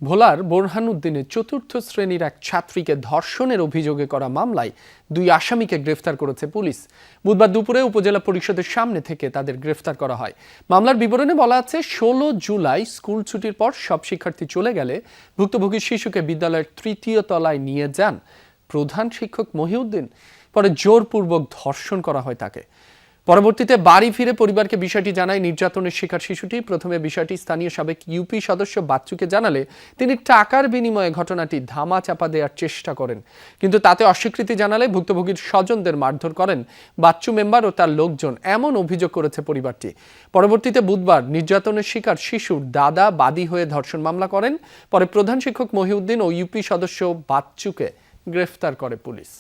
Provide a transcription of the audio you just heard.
ভোলার বোরহানউদ্দিনে চতুর্থ শ্রেণীর এক ছাত্রীকে ধর্ষণের অভিযোগে করা মামলায় দুই আসামিকে গ্রেফতার করেছে পুলিশ। বুধবার দুপুরে উপজেলা পরিষদের সামনে থেকে তাদের গ্রেফতার করা হয়। মামলার বিবরণে বলা আছে, 16 জুলাই স্কুল ছুটির পর সব শিক্ষার্থী চলে গেলে ভুক্তভোগী শিশুকে বিদ্যালয়ের 3য় তলায় নিয়ে যান প্রধান শিক্ষক মহিউদ্দিন। পরে জোরপূর্বক ধর্ষণ করা হয় তাকে। পরবর্তীতে বাড়ি ফিরে পরিবারকে বিষয়টি জানায় নির্যাতনের শিকার শিশুটি। প্রথমে বিষয়টি স্থানীয় সাবেক ইউপি সদস্য বাচ্চুকে জানালে তিনি টাকার বিনিময়ে ঘটনাটি ধামাচাপা দেওয়ার চেষ্টা করেন, কিন্তু তাতে অস্বীকৃতি জানালে ভুক্তভোগীর স্বজনদের মারধর করেন বাচ্চু মেম্বার ও তার লোকজন, এমন অভিযোগ করেছে পরিবারটি। পরবর্তীতে বুধবার নির্যাতনের শিকার শিশুর দাদা বাদী হয়ে ধর্ষণ মামলা করেন। পরে প্রধান শিক্ষক মহিউদ্দিন ও ইউপি সদস্য বাচ্চুকে গ্রেফতার করে পুলিশ।